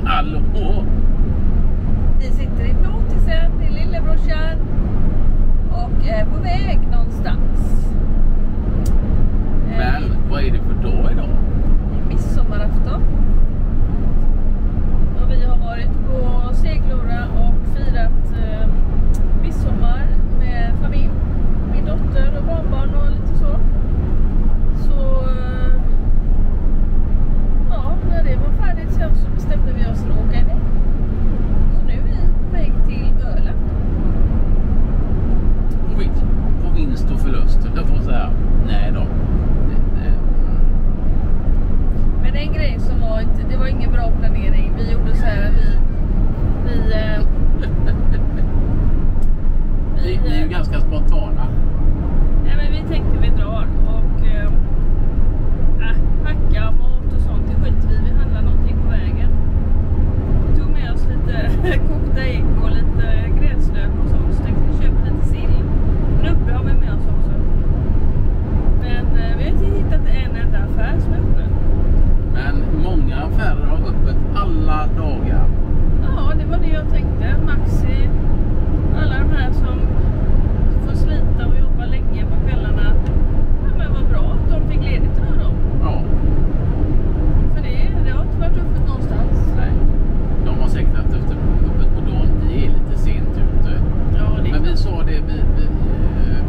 Hallå! Vi sitter i plåtisen i lillebrorsan och är på väg någonstans. Men vad är det för dag idag? Midsommarafton. Och vi har varit på Seglora och firat midsommar med familj. Min dotter och barnbarn och lite så. Så ja, när det var färdigt sen så bestämde vi oss för att åka iväg. Så nu är vi på väg till Öland. Skit på vinst och förlust. Jag får säga nej då. Men en grej som var inte, det var ingen bra planering. Vi gjorde så här, vi är ju ganska spontana. Nej, men vi tänkte vi drar och packa mat och sånt, det skiter vi handlar någonting på vägen. Vi tog med oss lite kokta ägg och lite gräslök och sånt, så tänkte vi köpa lite sill. Men uppe har vi med oss också. Men vi har inte hittat en enda affär som är öppen. Men många affärer har öppet alla dagar. Ja, det var det jag tänkte. Maxi, alla de här som får slita och jobba länge på kvällarna. Ja, men vad bra att de fick ledigt idag då. Ja. För det har inte varit öppet någonstans. Nej. De har säkert haft öppet på dagen. Vi är lite sent ute. Ja, det Men vi sa det,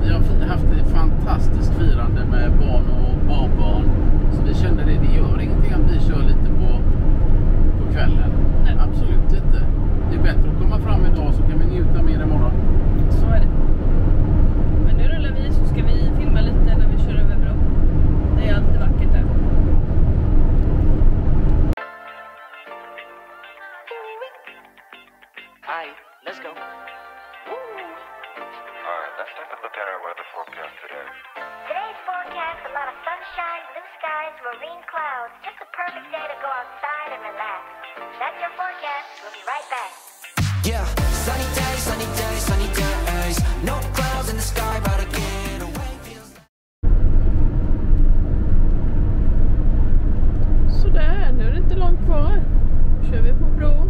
vi har haft ett fantastiskt firande med barn och barnbarn. Så vi kände det gör ingenting att vi kör lite på kvällen. Nej. Absolut inte. Det är bättre att komma fram idag så kan vi njuta mer imorgon. Så är det. Men nu rullar vi, så ska vi filma lite när vi kör över bron. Det är alltid vackert där. Hi, let's go. Alright, let's take a look at our weather forecast today. Today's forecast, a lot of sunshine, blue skies, marine clouds. Just a perfect day to go outside and relax. That's your forecast. We'll be right back. Yeah, sunny days, sunny days, sunny days. No clouds in the sky, but I get away. Sådär, nu är det inte långt kvar. Nu kör vi på bron.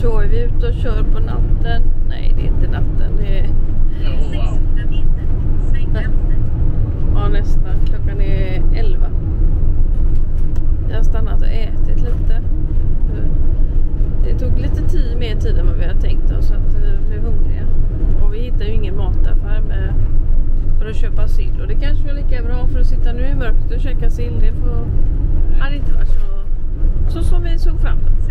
Då är vi ute och kör på natten. Nej, det är inte natten. Det är... Ja, nästan. Klockan är 11. Jag har stannat och ätit lite. Det tog lite mer tid än vad vi hade tänkt oss, så att vi blev hungriga. Och vi hittar ju ingen mataffär för att köpa sill. Och det kanske var lika bra för att sitta nu i mörkret och käka sill. Det hade inte varit så som vi såg fram emot.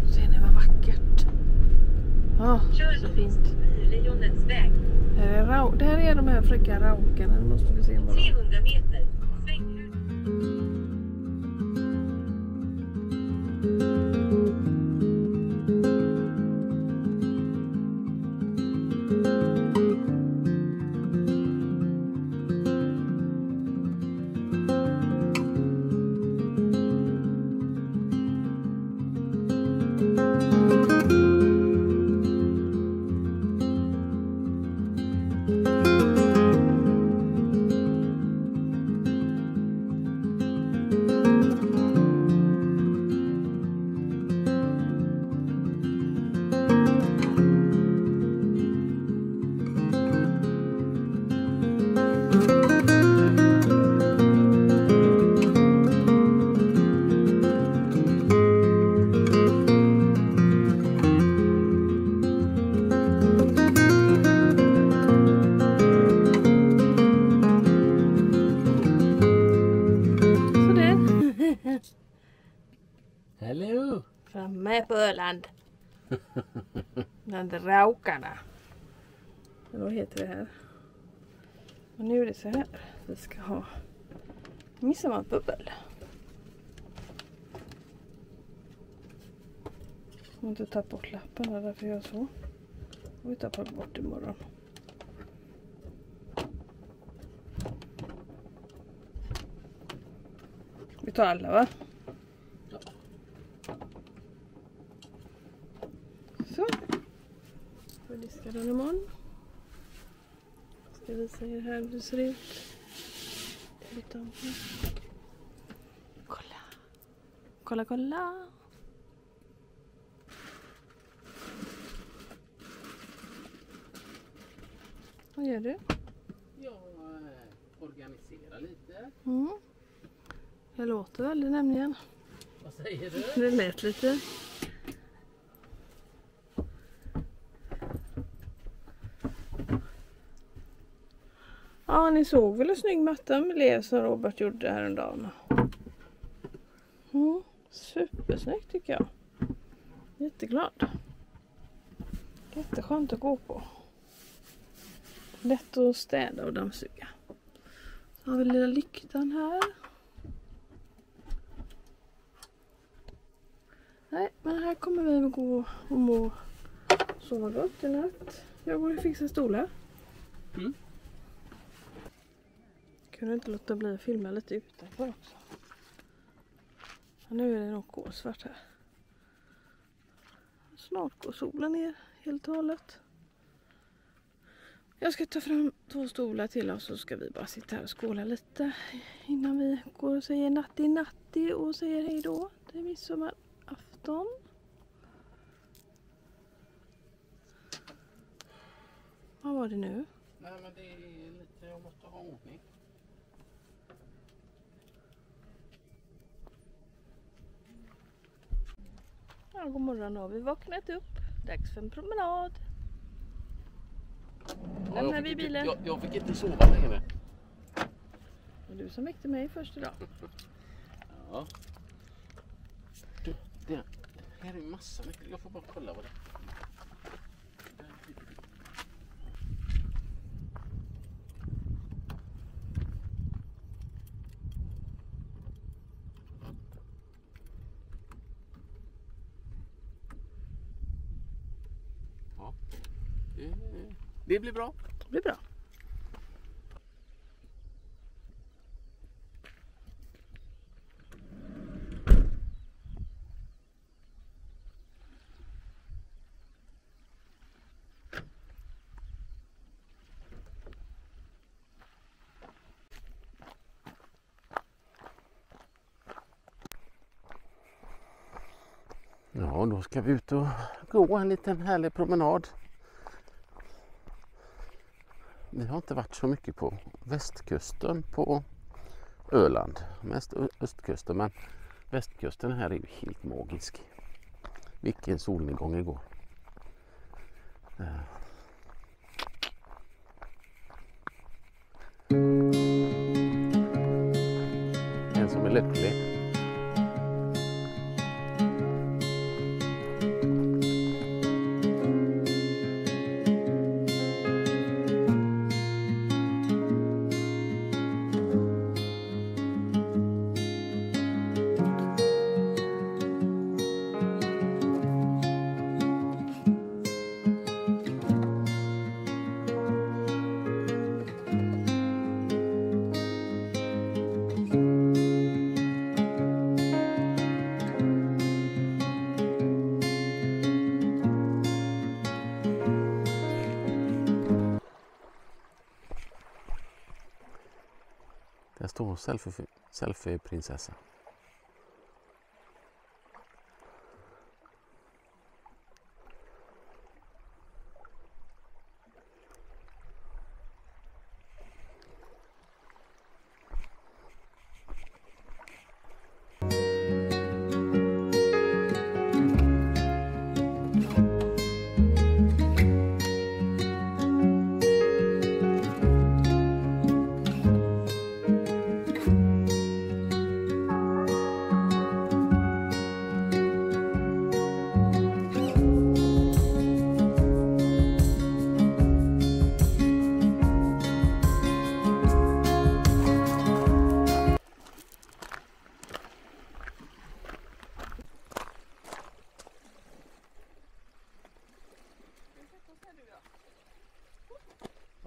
Ser ni vad vackert? Ja, så fint. Lejonets väg. Där är de här fräcka raukarna. Nu måste vi se vad 300 meter. Sväng ut. Hello! framme på Öland. Bland raukarna. Vad heter det här? Och nu är det så här. Vi ska ha midsommarbubbel. Jag har inte tagit bort lappen, därför jag gör så. Och vi tappar bort imorgon. Vi tar alla, va? Ja. Så. Jag diskar den imorgon. Ska visa er här hur det ser ut. Kolla. Kolla, kolla. Vad gör du? Jag organiserar lite. Mm. Jag låter väl det nämligen. Vad säger du? Det lät lite. Ja, ni såg väl hur snygg matta med lev som Robert gjorde häromdagen. Supersnyggt tycker jag. Jätteglad. Jätteskönt att gå på. Lätt att städa och dammsuga. Så har vi lilla lyktan här. Nej, men här kommer vi att gå och må sova gott i natt. Jag går och fixar stolar. Mm. Kunde inte låta bli att filma lite utanför också. Nu är det nog kolsvart här. Snart går solen ner helt och hållet. Jag ska ta fram 2 stolar till oss, så ska vi bara sitta här och skåla lite innan vi går och säger natti och säger hej då. Det är midsommarafton. Vad var det nu? Nej, men det är lite, jag måste ha ordning. Ja, god morgon, har vi vaknat upp. Dags för en promenad. Lämnar vi bilen. Jag fick inte sova längre. Det var du som väckte mig först idag. Ja. Du, det här är en massa mycket. Jag får bara kolla vad det är. Ja. Det blir bra. Det blir bra. Ja, då ska vi ut och gå en liten härlig promenad. Vi har inte varit så mycket på västkusten på Öland. Mest östkusten, men västkusten här är ju helt magisk. Vilken solnedgång igår. En som är lycklig. Där står selfie-prinsessa.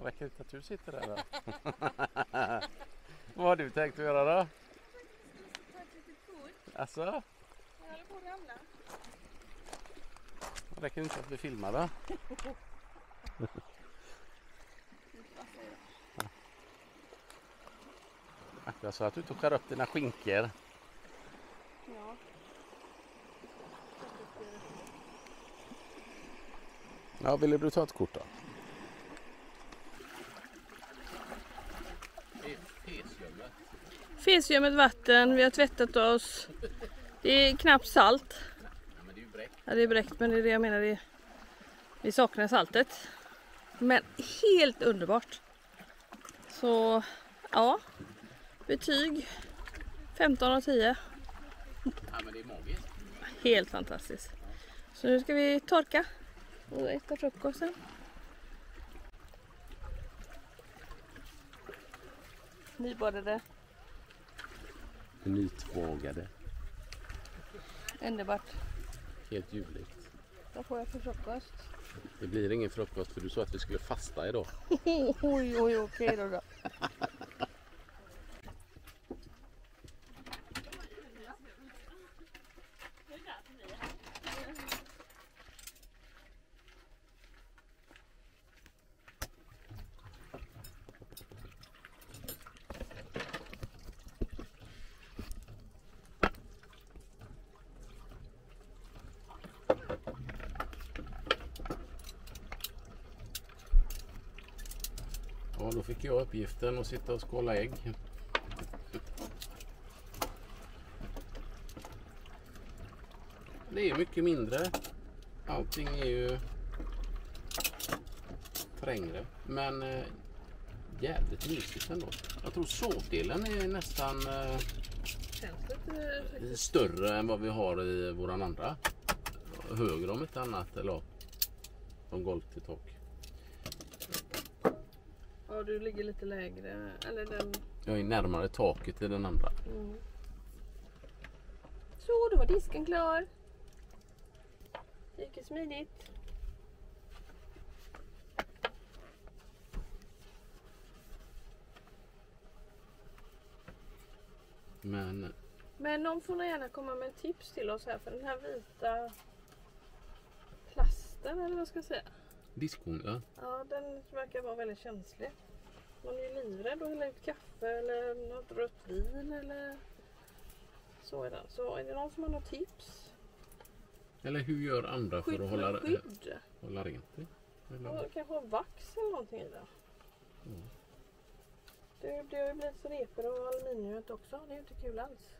Räcker inte att du sitter där då? Vad har du tänkt att göra då? Alltså? Jag håller på att ramla. Räcker inte att vi filmar då? Jag sa att du tog upp dina skinkor. Ja. Ja, ville du ta ett kort då? Fesgömmet vatten, vi har tvättat oss. Det är knappt salt. Ja, men det är ju bräckt. Ja, det är bräckt, men det är det jag menar. Vi saknar saltet. Men helt underbart. Så, ja. Betyg 15 av 10. Ja, men det är magiskt. Helt fantastiskt. Så nu ska vi torka och äta frukosten. Nybadade. Nytvågade. Underbart. Helt ljuvligt. Vad får jag för frukost? Det blir ingen frukost för du sa att vi skulle fasta idag. Oj, okej då. Ja, då fick jag uppgiften att sitta och skåla ägg. Det är mycket mindre. Allting är ju trängre. Men jävligt mysigt ändå. Jag tror sovdelen är nästan större än vad vi har i våran andra. Högre om ett annat, eller från golv till tak. Ja, du ligger lite lägre. Eller den... Jag är närmare taket i den andra. Mm. Så, då var disken klar. Det gick ju smidigt. Men någon får gärna komma med tips till oss här för den här vita plasten, eller vad ska jag säga. Diskon, ja. Ja, den verkar vara väldigt känslig. Man är ju livrädd att hälla ut kaffe eller något rött vin eller så är den. Så är det någon som har något tips? Eller hur gör andra för att hålla rent det? Eller? Kanske ha vax eller någonting i det. Mm. Det har ju blivit så repor och aluminium också. Det är ju inte kul alls.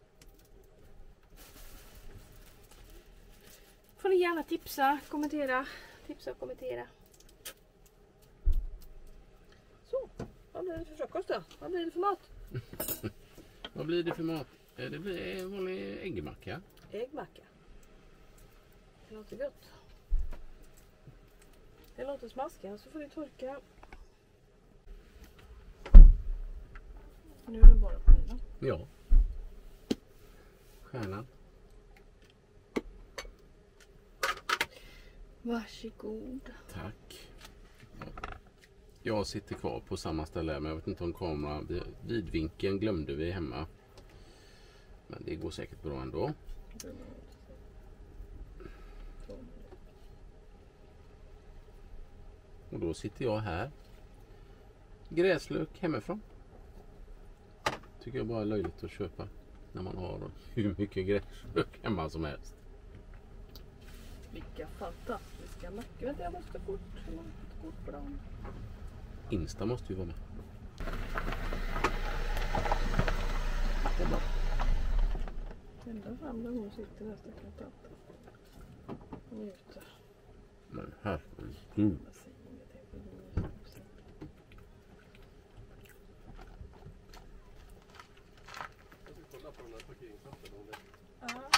Får ni gärna tipsa, kommentera. Tipsa och kommentera. Så, vad blir det för frukost då? Vad blir det för mat? Vad blir det för mat? Det blir en vanlig äggmacka. Äggmacka. Det låter gott. Det låter smaskigt, så får ni torka. Nu är det bara på den. Ja. Stjärnan. Varsågod. Tack. Jag sitter kvar på samma ställe, men jag vet inte om kameran... Vidvinkeln glömde vi hemma. Men det går säkert bra ändå. Och då sitter jag här. Gräslök hemifrån. Tycker jag bara är löjligt att köpa. När man har hur mycket gräslök hemma som helst. Vilka fantastiska mackor. Vänta, jag måste kort på dem. Insta måste ju vara med. Det är bra. Ända fram där hon sitter där stackars tanten. Njuter. Men herregud. Jag säger ingenting för det är så. Ja.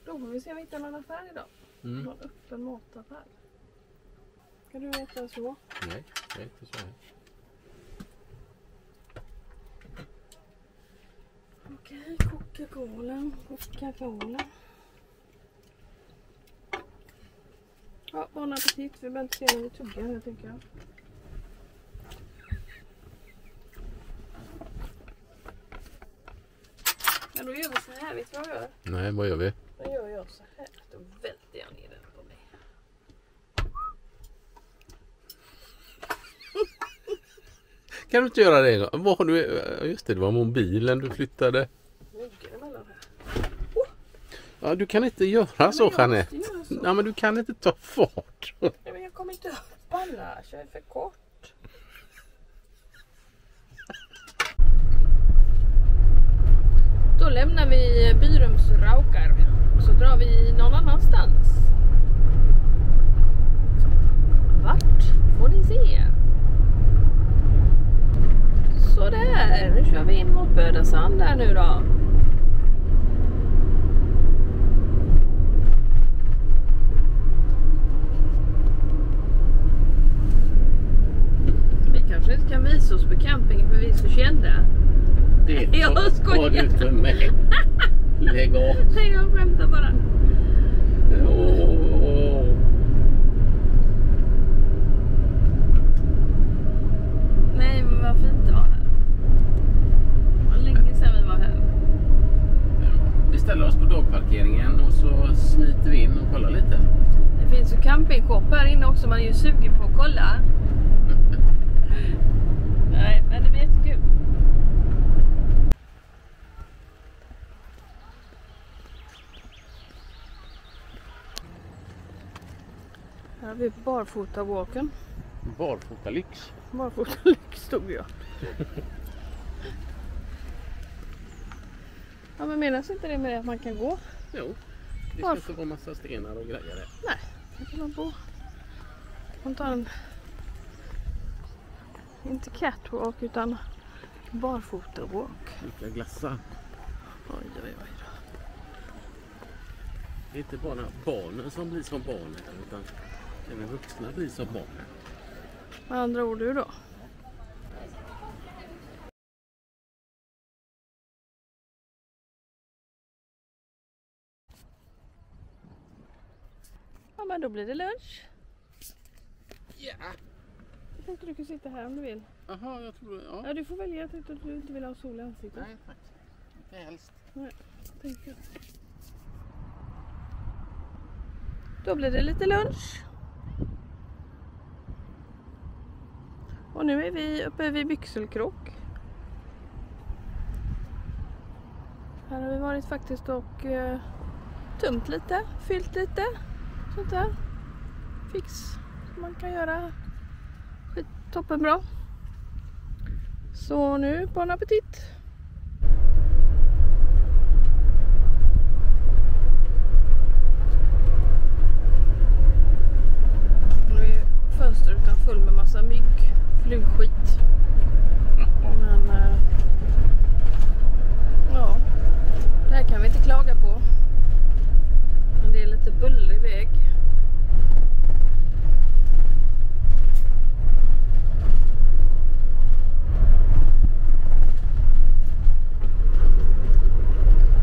Då får vi se om vi hittar någon affär idag. Mm. Någon öppen mataffär. Kan du äta så? Nej, jag är inte så här. Okej, Coca-Cola. Bon appetit. Vi behöver inte se när vi tuggar här, tycker jag. Men då gör vi så här, vet du vad jag gör? Nej, vad gör vi? Då gör jag så här. Då välter jag ner den på mig. Kan du inte göra det en gång? Vad har du? Just det var mobilen du flyttade. Myggen emellan här. Ja, du kan inte göra så, jag Jeanette. måste göra så. Ja, men du kan inte ta fart. Nej, men jag kommer inte upp annars. Jag är för kort. Då lämnar vi Byrums Raukar och så drar vi någon annanstans. Vart får ni se? Så där, nu kör vi in mot Bödasand där nu då. Vi kanske inte kan visa oss på campingen för vi är så kända. Det Jag skojar. var du för mig. Lägg av. Nej, jag skämtar bara. Nej, men vad fint det var här. Det var länge sedan vi var här. Vi ställer oss på dagparkeringen och så smiter vi in och kollar lite. Det finns ju campingshop här inne också, man är ju sugen på att kolla. Nej, men det blir jättekul. Här har vi barfota-walken. Barfotalyx. Barfota-lyx stod jag. Ja, men menas inte det med att man kan gå? Jo, det ska inte vara massa stenar och grejer där. Nej, det kan man på. Man tar en, inte catwalk utan barfota-walk. Vilka glassar. Oj, oj, oj. Det är inte bara barnen som blir som barn här, utan även vuxna blir som barn. Med andra ord du då? Ja, men då blir det lunch. Ja. Jag tänkte du kan sitta här om du vill. Jaha, jag tror det. Ja. Ja, du får välja. Jag tänkte att du inte vill ha sol i ansiktet. Nej, tack. Inte helst. Nej, tänkte jag. Då blir det lite lunch. Och nu är vi uppe vid Byxelkrok. Här har vi varit faktiskt och tömt lite, fyllt lite. Sånt där. Fix som man kan göra. Toppenbra. Så nu, bon appetit. Nu är fönsterrutan full med massa mygg, flugskit. Men ja, det här kan vi inte klaga på. Men det är lite bullrig väg.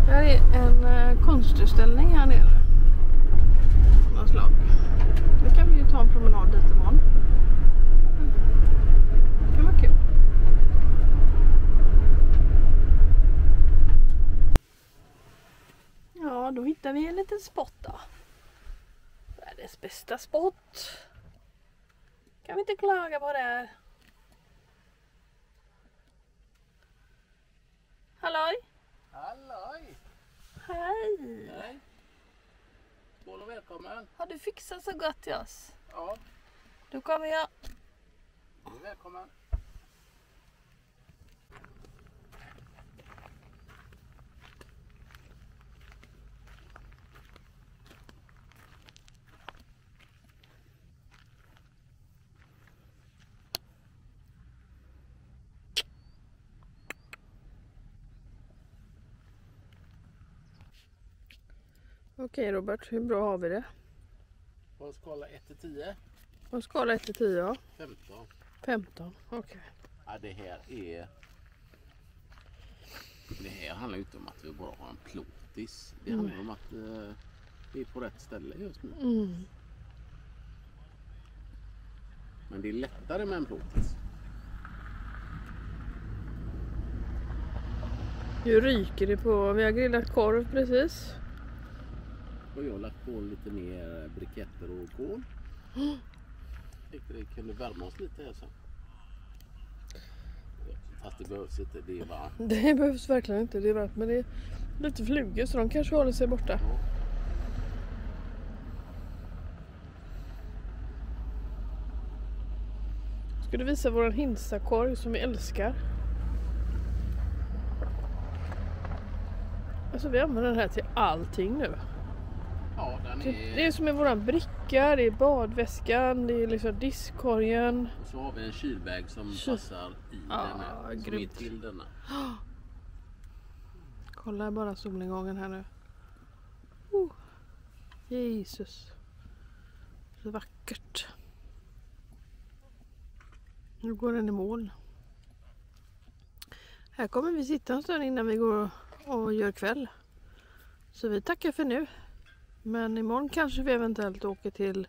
Det här är en konstutställning här nere. Någon slag. Det kan vi ju ta en promenad dit imorgon. Det kan vara kul. Ja, då hittar vi en liten spot då. Världens bästa spot. Kan vi inte klaga på det. Halloj! Halloj! Hej! Hej! Skål och välkommen! Har du fixat så gott till oss? Ja, Då kommer jag. du är välkommen. Okej Robert, hur bra har vi det? På en skala 1 till 10? På en skala 1 till 10, ja. 15. 15, okej. Ja, det här handlar ju inte om att vi bara har en plåtis. Det handlar om att vi är på rätt ställe just nu. Mm. Men det är lättare med en plåtis. Nu ryker det på. Vi har grillat korv precis. Och jag har lagt på lite mer briketter och kol. Tänkte det kunde värma oss lite här sen. Fast det behövs inte, det är varmt. Det behövs verkligen inte, det är varmt, men det är lite flugor så de kanske håller sig borta. Ska du visa våran hinsakorg som vi älskar? Alltså vi använder den här till allting nu. Ja, den Det är som är våran bricka, det är badväskan, det är liksom diskkorgen. Och så har vi en kylbag som passar i den här. Som är grymt. till denna. Kolla bara solnedgången här nu. Jesus. Så vackert. Nu går den i mål. Här kommer vi sitta en stund innan vi går och gör kväll. Så vi tackar för nu. Men imorgon kanske vi eventuellt åker till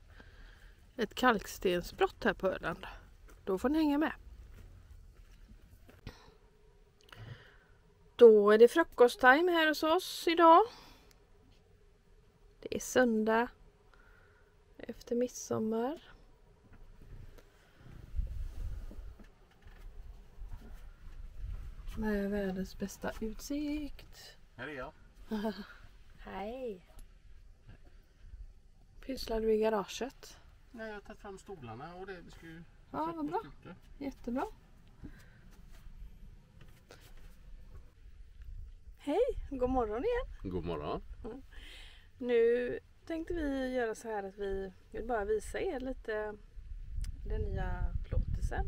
ett kalkstensbrott här på Öland. Då får ni hänga med. Då är det frukosttime här hos oss idag. Det är söndag efter midsommar. Med världens bästa utsikt. Här är jag. Hej. Pysslar du i garaget? Nej, jag har tagit fram stolarna och det vi ska ju... Ja, vad bra. Jättebra. Hej, god morgon igen. God morgon. Nu tänkte vi göra så här att vi vill bara visa er lite den nya plåtisen.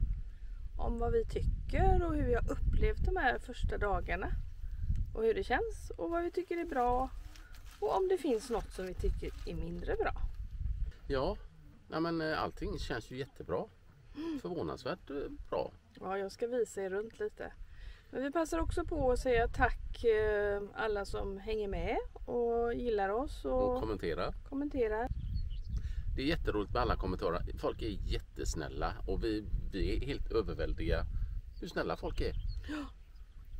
Om vad vi tycker och hur vi har upplevt de här första dagarna. Och hur det känns och vad vi tycker är bra. Och om det finns något som vi tycker är mindre bra. Ja, men allting känns ju jättebra. Förvånansvärt bra. Ja, jag ska visa er runt lite. Men vi passar också på att säga tack alla som hänger med och gillar oss Och och kommenterar. Det är jätteroligt med alla kommentarer. Folk är jättesnälla och vi är helt överväldiga hur snälla folk är.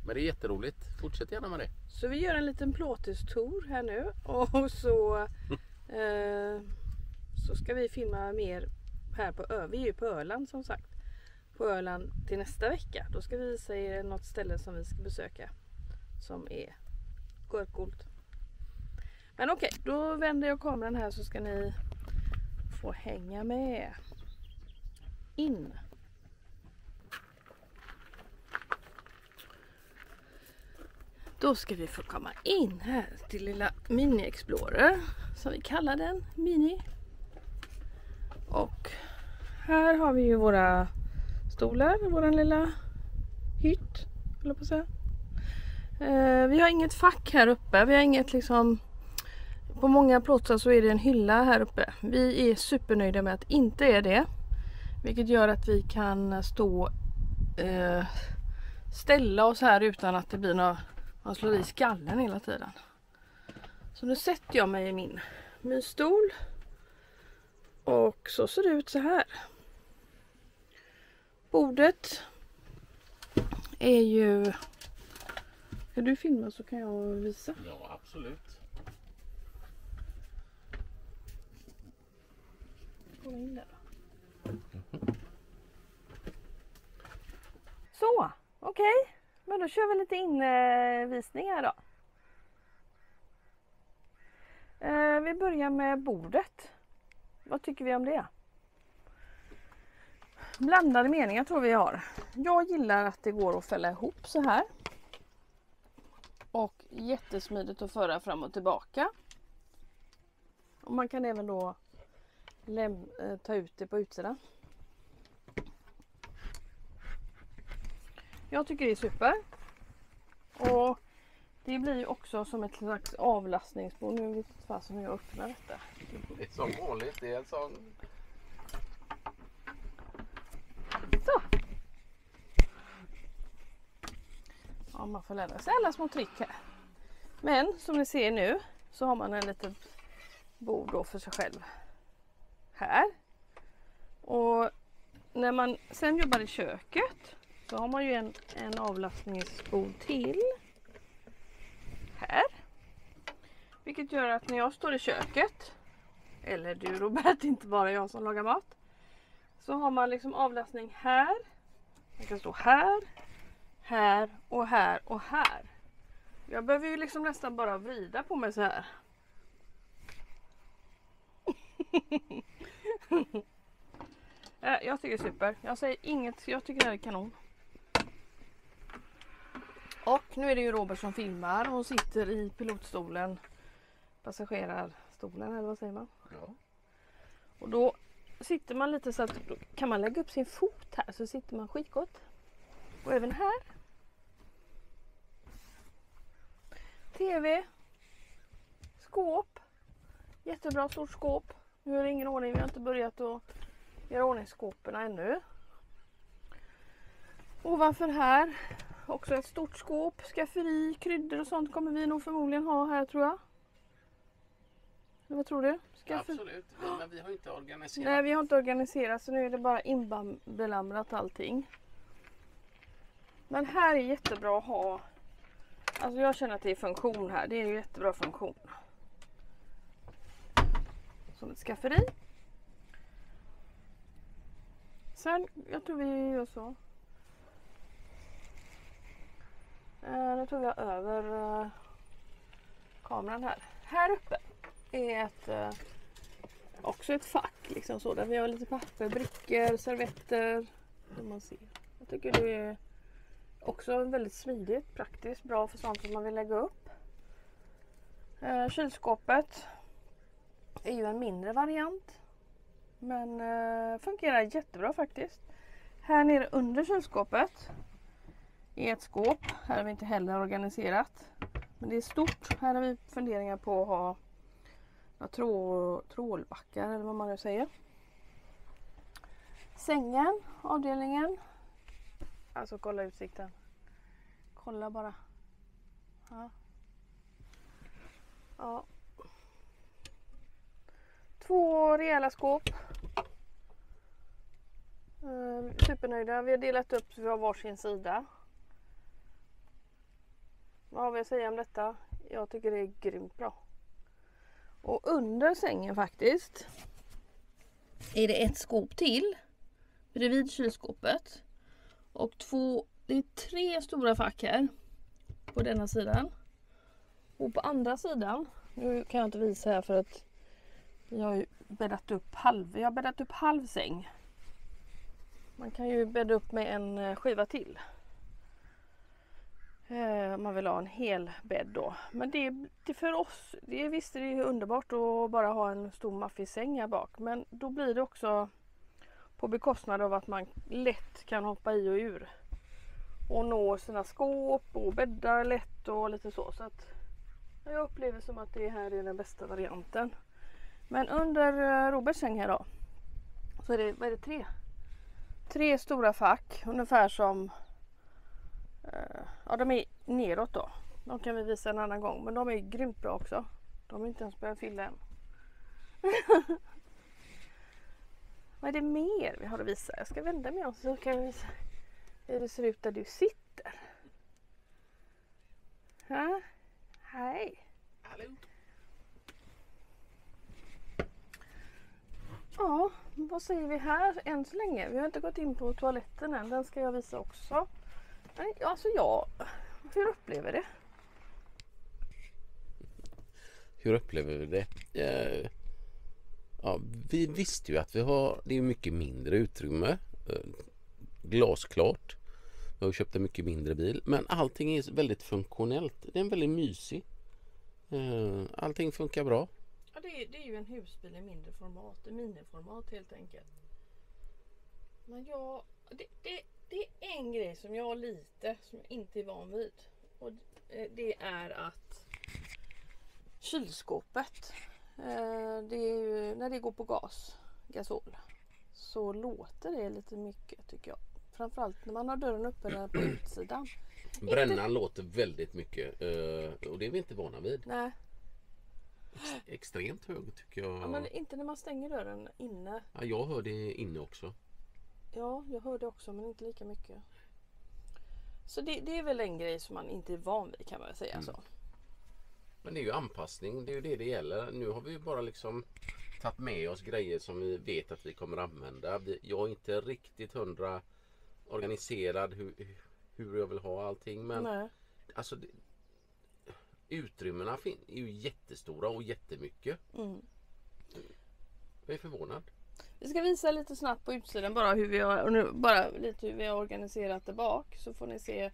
Men det är jätteroligt. Fortsätt gärna med det. Så vi gör en liten plåtestour här nu och så ska vi filma mer här på vi är ju på Öland som sagt. På Öland till nästa vecka. Då ska vi visa er något ställe som vi ska besöka som är coolt. Men okej, då vänder jag kameran här så ska ni få hänga med in. Då ska vi få komma in här till lilla Mini Explorer som vi kallar den, Mini. Och här har vi ju våra stolar, våran lilla hytt, eller på att säga. Vi har inget fack här uppe, vi har inget liksom, på många plåtar så är det en hylla här uppe. Vi är supernöjda med att inte är det, vilket gör att vi kan ställa oss här utan att det blir något, man slår i skallen hela tiden. Så nu sätter jag mig i min mysstol. Och så ser det ut så här. Bordet är ju... Ska du filma så kan jag visa. Ja, absolut. Kolla in där då. Så, okej. Men då kör vi lite invisning här då. Vi börjar med bordet. Vad tycker vi om det? Blandade meningar tror vi har. Jag gillar att det går att fälla ihop så här. Och jättesmidigt att föra fram och tillbaka. Och man kan även då ta ut det på utsidan. Jag tycker det är super. Och det blir ju också som ett slags avlastningsbord. Nu vet jag inte hur jag öppnar detta. Det är som vanligt. Det är en sån... Så. Ja, man får lära sig alla små trick här. Men som ni ser nu så har man en liten bord då för sig själv. Här. Och när man sen jobbar i köket så har man ju en avlastningsbod till här. Vilket gör att när jag står i köket, eller du Robert, inte bara jag som lagar mat, så har man liksom avlastning här. Man kan stå här, här och här och här. Jag behöver ju liksom nästan bara vrida på mig så här. Jag tycker det är super. Jag säger inget, jag tycker det här är kanon. Och nu är det ju Robert som filmar och sitter i pilotstolen. Passagerarstolen, eller vad säger man? Ja. Och då sitter man lite så att då kan man lägga upp sin fot här så sitter man skitgott. Och även här. TV. Skåp. Jättebra stort skåp. Nu är det ingen ordning, vi har inte börjat att göra ordning skåpen ännu. Ovanför här också ett stort skåp, skafferi, kryddor och sånt kommer vi nog förmodligen ha här tror jag. Eller vad tror du? Absolut, men vi har inte organiserat. Nej, vi har inte organiserat så nu är det bara inbelamrat allting. Men här är jättebra att ha. Alltså jag känner att det är funktion här. Det är ju jättebra funktion. Som ett skafferi. Sen, jag tror vi gör så. Nu tog jag över kameran här. Här uppe är också ett fack liksom så, där vi har lite papper, brickor, servetter. Som man ser. Jag tycker det är också väldigt smidigt, praktiskt, bra för sånt som man vill lägga upp. Kylskåpet är ju en mindre variant. Men fungerar jättebra faktiskt. Här nere under kylskåpet är ett skåp. Här har vi inte heller organiserat. Men det är stort. Här har vi funderingar på att ha trålbackar eller vad man nu säger. Sängen, avdelningen. Alltså kolla utsikten. Kolla bara. Ja. Ja. 2 rejäla skåp. Supernöjda. Vi har delat upp så vi har varsin sida. Vad har vi att säga om detta? Jag tycker det är grymt bra. Och under sängen faktiskt är det ett skåp till bredvid kylskåpet. Och det är 3 stora fack här på denna sidan. Och på andra sidan, nu kan jag inte visa här för att jag har ju bäddat upp halv säng. Man kan ju bädda upp med en skiva till. Man vill ha en hel bädd då. Men det för oss, visst är det ju underbart att bara ha en stor maffig säng här bak. Men då blir det också på bekostnad av att man lätt kan hoppa i och ur. Och nå sina skåp och bädda lätt och lite så. Så att jag upplever som att det här är den bästa varianten. Men under Roberts säng här då. Så är det, vad är det, 3 stora fack. Ungefär som ja, de är neråt då. De kan vi visa en annan gång. Men de är grymt bra också. De har inte ens börjat fylla än. Vad är det mer vi har att visa? Jag ska vända mig om så kan jag visa hur det ser ut där du sitter. Ha? Hej. Hallå. Ja, vad säger vi här än så länge? Vi har inte gått in på toaletten än. Den ska jag visa också. Men alltså hur upplever det? Hur upplever vi det? Ja, vi visste ju att det är mycket mindre utrymme. Glasklart. Jag har köpt en mycket mindre bil. Men allting är väldigt funktionellt. Det är en väldigt mysig. Allting funkar bra. Ja, det är ju en husbil i mindre format. I miniformat helt enkelt. Men det är en grej som jag inte är van vid. Och det är att kylskåpet, det är ju, när det går på gasol, så låter det lite mycket tycker jag. Framförallt när man har dörren uppe där på utsidan. Brännan låter väldigt mycket och det är vi inte vana vid. Nej. Extremt hög tycker jag. Ja, men inte när man stänger dörren inne. Ja, jag hör det inne också. Ja, jag hörde också men inte lika mycket. Så det är väl en grej som man inte är van vid kan man väl säga så. Men det är ju anpassning, det är ju det gäller. Nu har vi ju bara liksom tagit med oss grejer som vi vet att vi kommer använda. Jag är inte riktigt 100 organiserad hur jag vill ha allting. Men Nej. alltså utrymmena är ju jättestora och jättemycket. Jag är förvånad. Vi ska visa lite snabbt på utsidan bara hur vi har organiserat det bak. Så får ni se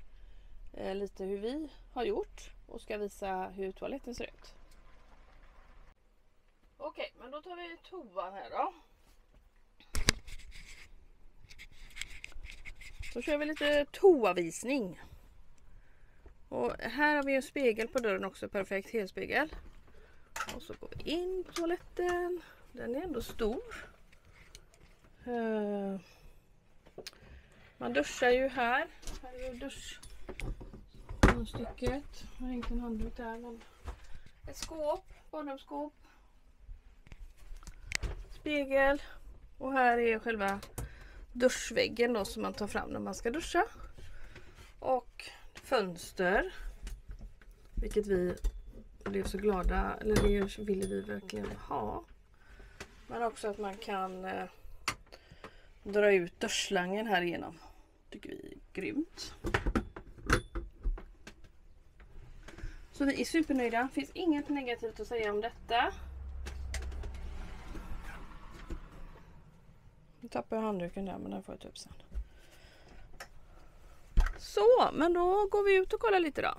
lite hur vi har gjort. Och ska visa hur toaletten ser ut. Okej, men då tar vi toan här då. Så kör vi lite toavisning. Och här har vi en spegel på dörren också, perfekt helspegel. Och så går vi in på toaletten. Den är ändå stor. Man duschar ju här. Här är dusch. Stycket. Jag har inte en handduk där. Men ett skåp. Badrumsskåp. Spegel. Och här är själva duschväggen då som man tar fram när man ska duscha. Och fönster. Vilket vi blev så glada. Eller det ville vi verkligen ha. Men också att man kan dra ut duschslangen här igenom. Tycker vi är grymt. Så vi är supernöjda. Finns inget negativt att säga om detta. Nu tappar jag handduken där men den får jag ta upp sen. Så, men då går vi ut och kollar lite då.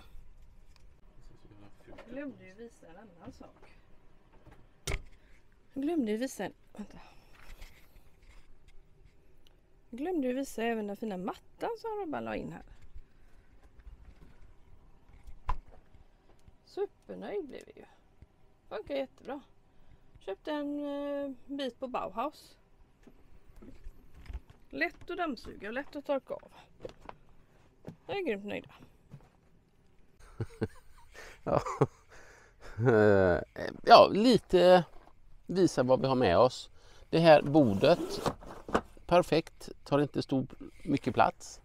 Jag glömde ju visa en annan sak. Jag glömde ju visa även den fina mattan som Robban la in här. Supernöjd blev vi ju. Funkar jättebra. Köpte en bit på Bauhaus. Lätt att dammsuga och lätt att torka av. Jag är grymt nöjda. Ja, lite visa vad vi har med oss. Det här bordet, perfekt, tar inte mycket plats.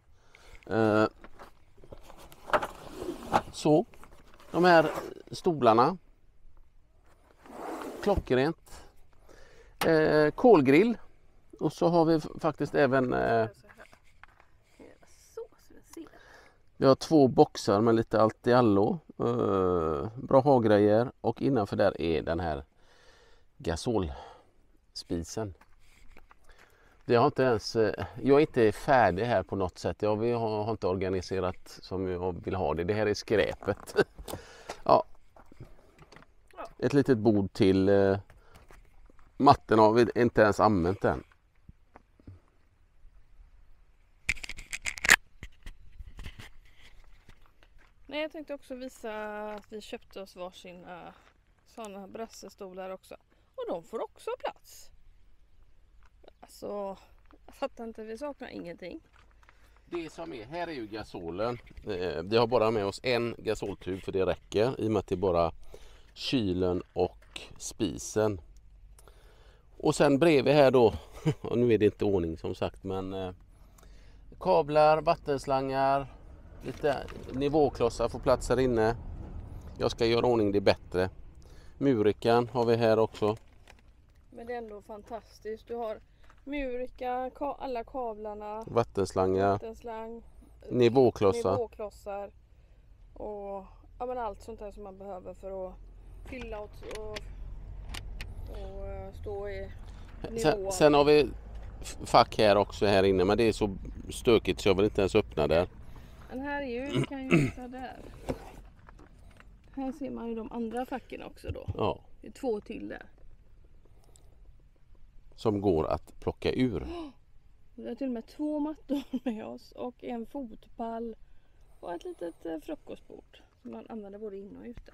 Så, de här stolarna, klockrent. Kolgrill. Och så har vi faktiskt även vi har 2 boxar med lite allt i allo. Bra ha-grejer. Och innanför där är den här gasolspisen. Jag är inte färdig här på något sätt. Jag har inte organiserat som jag vill ha det. Det här är skräpet. Ja. Ett litet bord till. Matten har vi inte ens använt än. Nej, jag tänkte också visa att vi köpte oss varsina sådana brassestolar också. Och de får också plats. Alltså, jag fattar inte, vi saknar ingenting. Det som är, här är ju gasolen. Vi har bara med oss en gasoltub för det räcker. I och med att det är bara kylen och spisen. Och sen bredvid här då, och nu är det inte ordning som sagt, men kablar, vattenslangar, lite nivåklossar får plats här inne. Jag ska göra ordning det bättre. Murikan har vi här också. Men det är ändå fantastiskt. Du har murika, alla kablarna, Vattenslang, nivåklossar och ja, men allt sånt där som man behöver för att fylla och stå i nivå. Sen har vi fack här också här inne, men det är så stökigt så jag vill inte ens öppna där. Den här är ju, vi kan ju visa där. Här ser man ju de andra facken också då. Ja. Det är 2 till där. Som går att plocka ur. Vi har till och med 2 mattor med oss och en fotpall och ett litet frukostbord som man använder både in och ute.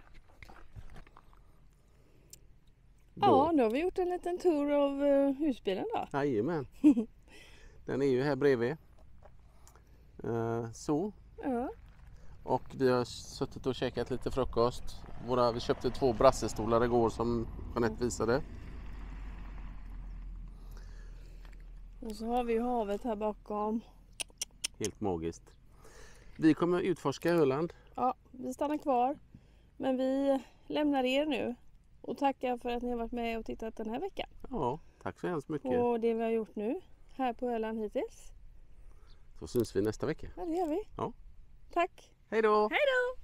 Ja, nu har vi gjort en liten tur av husbilen då. Jajamän. Den är ju här bredvid. Så. Ja. Och vi har suttit och käkat lite frukost. Vi köpte 2 brassestolar igår som Jeanette visade. Och så har vi ju havet här bakom. Helt magiskt. Vi kommer att utforska Öland. Ja, vi stannar kvar. Men vi lämnar er nu. Och tackar för att ni har varit med och tittat den här veckan. Ja, tack så hemskt mycket. Och det vi har gjort nu här på Öland hittills. Så syns vi nästa vecka. Ja, det gör vi. Ja. Tack. Hej då! Hej då!